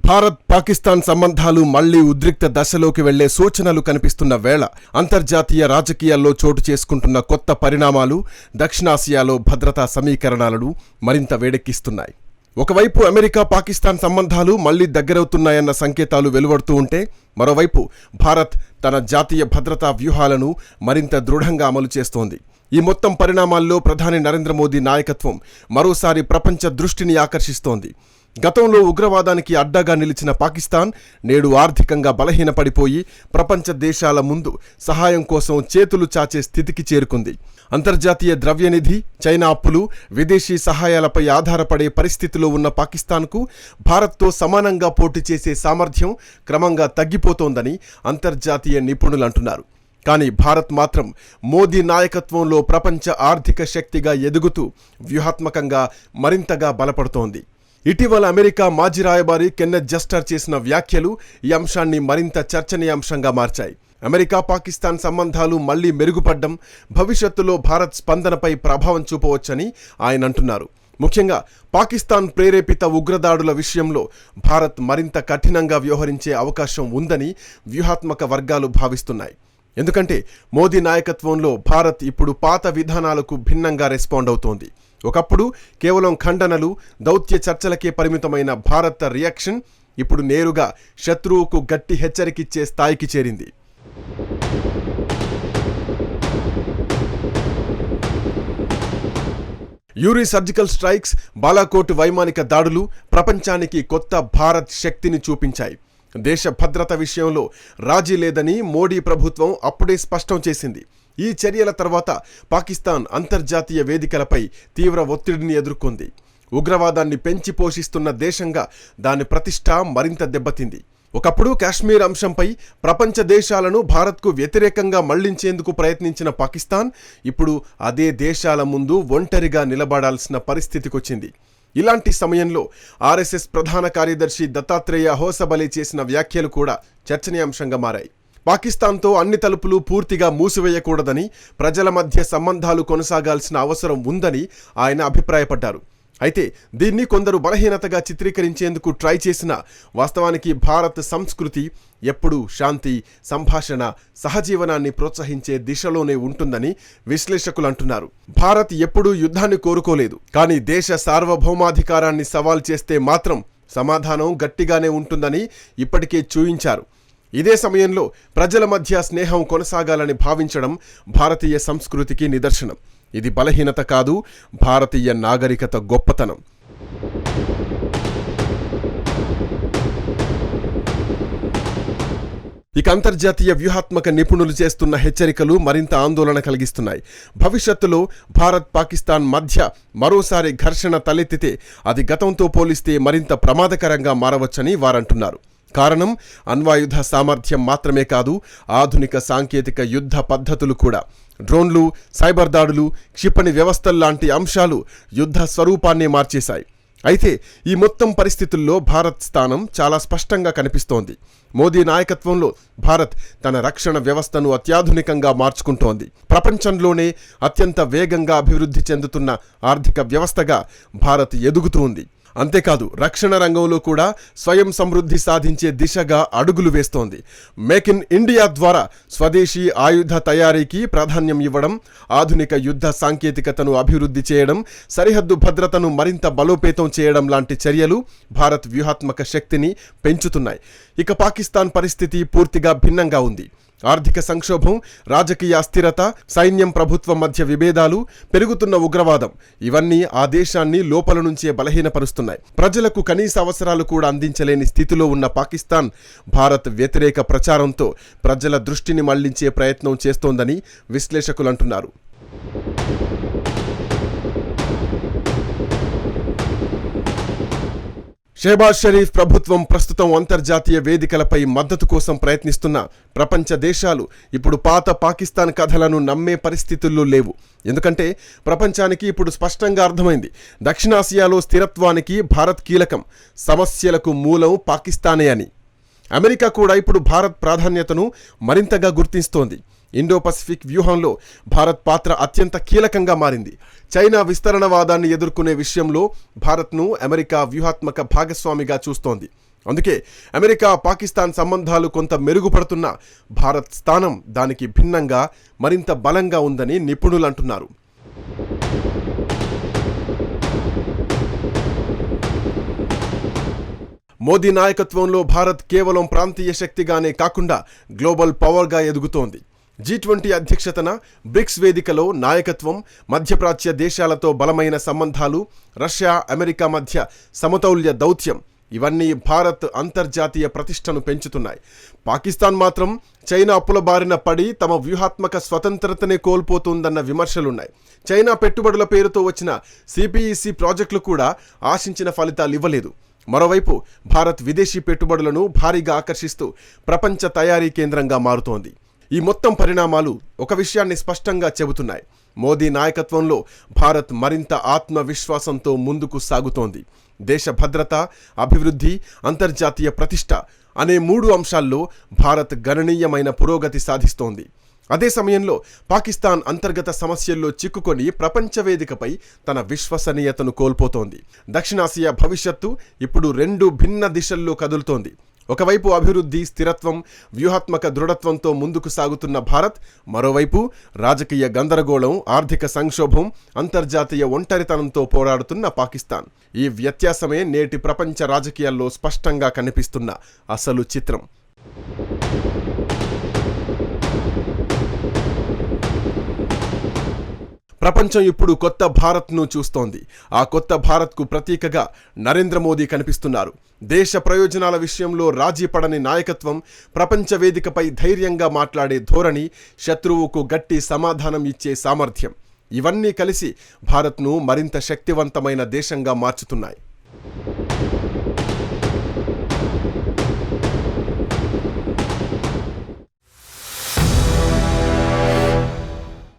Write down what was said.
భారత్ పాకిస్తాన్ సంబంధాలు మళ్లీ ఉద్రిక్త దశలోకి వెళ్లే సూచనలు కనిపిస్తున్న వేళ అంతర్జాతీయ రాజకీయాల్లో చోటు చేసుకుంటున్న కొత్త పరిణామాలు దక్షిణాసియాలో భద్రతా సమీకరణాలను మరింత వేడెక్కిస్తున్నాయి. ఒకవైపు అమెరికా పాకిస్తాన్ సంబంధాలు మళ్లీ దగ్గరవుతున్నాయన్న సంకేతాలు వెలువడుతూ ఉంటే, మరోవైపు భారత్ తన జాతీయ భద్రతా వ్యూహాలను మరింత దృఢంగా అమలు చేస్తోంది. ఈ మొత్తం పరిణామాల్లో ప్రధాని నరేంద్ర మోదీ నాయకత్వం మరోసారి ప్రపంచ దృష్టిని ఆకర్షిస్తోంది. గతంలో ఉగ్రవాదానికి అడ్డాగా నిలిచిన పాకిస్తాన్ నేడు ఆర్థికంగా బలహీనపడిపోయి ప్రపంచ దేశాల ముందు సహాయం కోసం చేతులు చాచే స్థితికి చేరుకుంది. అంతర్జాతీయ ద్రవ్యనిధి, చైనా అప్పులు, విదేశీ సహాయాలపై ఆధారపడే పరిస్థితిలో ఉన్న పాకిస్తాన్కు భారత్తో సమానంగా పోటీ చేసే సామర్థ్యం క్రమంగా తగ్గిపోతోందని అంతర్జాతీయ నిపుణులు అంటున్నారు. కానీ భారత్ మాత్రం మోదీ నాయకత్వంలో ప్రపంచ ఆర్థిక శక్తిగా ఎదుగుతూ వ్యూహాత్మకంగా మరింతగా బలపడుతోంది. ఇటీవల అమెరికా మాజీ రాయబారి కెన్నెత్ జస్టర్ చేసిన వ్యాఖ్యలు ఈ అంశాన్ని మరింత చర్చనీయాంశంగా మార్చాయి. అమెరికా పాకిస్తాన్ సంబంధాలు మళ్లీ మెరుగుపడ్డం భవిష్యత్తులో భారత్ స్పందనపై ప్రభావం చూపవచ్చని ఆయన అంటున్నారు. ముఖ్యంగా పాకిస్తాన్ ప్రేరేపిత ఉగ్రదాడుల విషయంలో భారత్ మరింత కఠినంగా వ్యవహరించే అవకాశం ఉందని వ్యూహాత్మక వర్గాలు భావిస్తున్నాయి. ఎందుకంటే మోదీ నాయకత్వంలో భారత్ ఇప్పుడు పాత విధానాలకు భిన్నంగా రెస్పాండ్ అవుతోంది. ఒకప్పుడు కేవలం ఖండనలు, దౌత్య చర్చలకే పరిమితమైన భారత్ రియాక్షన్ ఇప్పుడు నేరుగా శత్రువుకు గట్టి హెచ్చరికిచ్చే స్థాయికి చేరింది. యూరి సర్జికల్ స్ట్రైక్స్, బాలాకోట్ వైమానిక దాడులు ప్రపంచానికి కొత్త భారత్ శక్తిని చూపించాయి. దేశ భద్రత విషయంలో రాజీ లేదని మోడీ ప్రభుత్వం అప్పుడే స్పష్టం చేసింది. ఈ చర్యల తర్వాత పాకిస్తాన్ అంతర్జాతీయ వేదికలపై తీవ్ర ఒత్తిడిని ఎదుర్కొంది. ఉగ్రవాదాన్ని పెంచి పోషిస్తున్న దేశంగా దాని ప్రతిష్ట మరింత దెబ్బతింది. ఒకప్పుడు కాశ్మీర్ అంశంపై ప్రపంచ దేశాలను భారత్కు వ్యతిరేకంగా మళ్లించేందుకు ప్రయత్నించిన పాకిస్తాన్ ఇప్పుడు అదే దేశాల ముందు ఒంటరిగా నిలబడాల్సిన పరిస్థితికొచ్చింది. ఇలాంటి సమయంలో ఆర్ఎస్ఎస్ ప్రధాన కార్యదర్శి దత్తాత్రేయ హోసబలే చేసిన వ్యాఖ్యలు కూడా చర్చనీయాంశంగా మారాయి. పాకిస్తాన్తో అన్ని తలుపులు పూర్తిగా మూసివేయకూడదని, ప్రజల మధ్య సంబంధాలు కొనసాగాల్సిన అవసరం ఉందని ఆయన అభిప్రాయపడ్డారు. అయితే దీన్ని కొందరు బలహీనతగా చిత్రీకరించేందుకు ట్రై చేసిన వాస్తవానికి భారత్ సంస్కృతి ఎప్పుడూ శాంతి, సంభాషణ, సహజీవనాన్ని ప్రోత్సహించే దిశలోనే ఉంటుందని విశ్లేషకులు అంటున్నారు. భారత్ ఎప్పుడూ యుద్ధాన్ని కోరుకోలేదు. కానీ దేశ సార్వభౌమాధికారాన్ని సవాల్ చేస్తే మాత్రం సమాధానం గట్టిగానే ఉంటుందని ఇప్పటికే చూయించారు. ఇదే సమయంలో ప్రజల మధ్య స్నేహం కొనసాగాలని భావించడం భారతీయ సంస్కృతికి నిదర్శనం. ఇది బలహీనత కాదు, భారతీయ నాగరికత గొప్పతనం. ఇక అంతర్జాతీయ వ్యూహాత్మక నిపుణులు చేస్తున్న హెచ్చరికలు మరింత ఆందోళన కలిగిస్తున్నాయి. భవిష్యత్తులో భారత్ పాకిస్తాన్ మధ్య మరోసారి ఘర్షణ తలెత్తితే అది గతంతో పోలిస్తే మరింత ప్రమాదకరంగా మారవచ్చని వారంటున్నారు. కారణం అణ్వాయుధ సామర్థ్యం మాత్రమే కాదు, ఆధునిక సాంకేతిక యుద్ధ పద్ధతులు కూడా. డ్రోన్లు, సైబర్ దాడులు, క్షిపణి వ్యవస్థల్లాంటి అంశాలు యుద్ధ స్వరూపాన్నే మార్చేశాయి. అయితే ఈ మొత్తం పరిస్థితుల్లో భారత్ స్థానం చాలా స్పష్టంగా కనిపిస్తోంది. మోదీ నాయకత్వంలో భారత్ తన రక్షణ వ్యవస్థను అత్యాధునికంగా మార్చుకుంటోంది. ప్రపంచంలోనే అత్యంత వేగంగా అభివృద్ధి చెందుతున్న ఆర్థిక వ్యవస్థగా భారత్ ఎదుగుతూ ఉంది. అంతేకాదు రక్షణ రంగంలో కూడా స్వయం సమృద్ధి సాధించే దిశగా అడుగులు వేస్తోంది. మేక్ ఇన్ ఇండియా ద్వారా స్వదేశీ ఆయుధ తయారీకి ప్రాధాన్యం ఇవ్వడం, ఆధునిక యుద్ధ సాంకేతికతను అభివృద్ధి చేయడం, సరిహద్దు భద్రతను మరింత బలోపేతం చేయడం లాంటి చర్యలు భారత్ వ్యూహాత్మక శక్తిని పెంచుతున్నాయి. ఇక పాకిస్తాన్ పరిస్థితి పూర్తిగా భిన్నంగా ఉంది. ఆర్థిక సంక్షోభం, రాజకీయ అస్థిరత, సైన్యం ప్రభుత్వం మధ్య విభేదాలు, పెరుగుతున్న ఉగ్రవాదం ఇవన్నీ ఆ దేశాన్ని లోపల నుంచే బలహీనపరుస్తున్నాయి. ప్రజలకు కనీస అవసరాలు కూడా అందించలేని స్థితిలో ఉన్న పాకిస్తాన్ భారత్ వ్యతిరేక ప్రచారంతో ప్రజల దృష్టిని మళ్లించే ప్రయత్నం చేస్తోందని విశ్లేషకులు అంటున్నారు. షెహబాజ్ షరీఫ్ ప్రభుత్వం ప్రస్తుతం అంతర్జాతీయ వేదికలపై మద్దతు కోసం ప్రయత్నిస్తున్న ప్రపంచ దేశాలు ఇప్పుడు పాత పాకిస్తాన్ కథలను నమ్మే పరిస్థితుల్లో లేవు. ఎందుకంటే ప్రపంచానికి ఇప్పుడు స్పష్టంగా అర్థమైంది, దక్షిణాసియాలో స్థిరత్వానికి భారత్ కీలకం, సమస్యలకు మూలం పాకిస్తానే అని. అమెరికా కూడా ఇప్పుడు భారత్ ప్రాధాన్యతను మరింతగా గుర్తిస్తోంది. ఇండో పసిఫిక్ వ్యూహంలో భారత్ పాత్ర అత్యంత కీలకంగా మారింది. చైనా విస్తరణవాదాన్ని ఎదుర్కొనే విషయంలో భారత్ను అమెరికా వ్యూహాత్మక భాగస్వామిగా చూస్తోంది. అందుకే అమెరికా పాకిస్తాన్ సంబంధాలు కొంత మెరుగుపడుతున్నా భారత్ స్థానం దానికి భిన్నంగా మరింత బలంగా ఉందని నిపుణులు అంటున్నారు. మోదీ నాయకత్వంలో భారత్ కేవలం ప్రాంతీయ శక్తిగానే కాకుండా గ్లోబల్ పవర్గా ఎదుగుతోంది. G20 అధ్యక్షతన బ్రిక్స్ వేదికలో నాయకత్వం, మధ్యప్రాచ్య దేశాలతో బలమైన సంబంధాలు, రష్యా అమెరికా మధ్య సమతౌల్య దౌత్యం ఇవన్నీ భారత్ అంతర్జాతీయ ప్రతిష్టను పెంచుతున్నాయి. పాకిస్తాన్ మాత్రం చైనా అప్పుల బారిన పడి తమ వ్యూహాత్మక స్వతంత్రతనే కోల్పోతుందన్న విమర్శలున్నాయి. చైనా పెట్టుబడుల పేరుతో వచ్చిన CPEC ప్రాజెక్టులు కూడా ఆశించిన ఫలితాలు ఇవ్వలేదు. మరోవైపు భారత్ విదేశీ పెట్టుబడులను భారీగా ఆకర్షిస్తూ ప్రపంచ తయారీ కేంద్రంగా మారుతోంది. ఈ మొత్తం పరిణామాలు ఒక విషయాన్ని స్పష్టంగా చెబుతున్నాయి. మోదీ నాయకత్వంలో భారత్ మరింత ఆత్మవిశ్వాసంతో ముందుకు సాగుతోంది. దేశ భద్రత, అభివృద్ధి, అంతర్జాతీయ ప్రతిష్ట అనే 3 అంశాల్లో భారత్ గణనీయమైన పురోగతి సాధిస్తోంది. అదే సమయంలో పాకిస్తాన్ అంతర్గత సమస్యల్లో చిక్కుకొని ప్రపంచ వేదికపై తన విశ్వసనీయతను కోల్పోతోంది. దక్షిణాసియా భవిష్యత్తు ఇప్పుడు 2 భిన్న దిశల్లో కదులుతోంది. ఒకవైపు అభివృద్ధి, స్థిరత్వం, వ్యూహాత్మక దృఢత్వంతో ముందుకు సాగుతున్న భారత్, మరోవైపు రాజకీయ గందరగోళం, ఆర్థిక సంక్షోభం, అంతర్జాతీయ ఒంటరితనంతో పోరాడుతున్న పాకిస్తాన్. ఈ వ్యత్యాసమే నేటి ప్రపంచ రాజకీయాల్లో స్పష్టంగా కనిపిస్తున్న అసలు చిత్రం. ప్రపంచం ఇప్పుడు కొత్త భారత్ను చూస్తోంది. ఆ కొత్త భారత్కు ప్రతీకగా నరేంద్ర మోదీ కనిపిస్తున్నారు. దేశ ప్రయోజనాల విషయంలో రాజీ పడని నాయకత్వం, ప్రపంచ వేదికపై ధైర్యంగా మాట్లాడే ధోరణి, శత్రువుకు గట్టి సమాధానం ఇచ్చే సామర్థ్యం ఇవన్నీ కలిసి భారత్ను మరింత శక్తివంతమైన దేశంగా మార్చుతున్నాయి.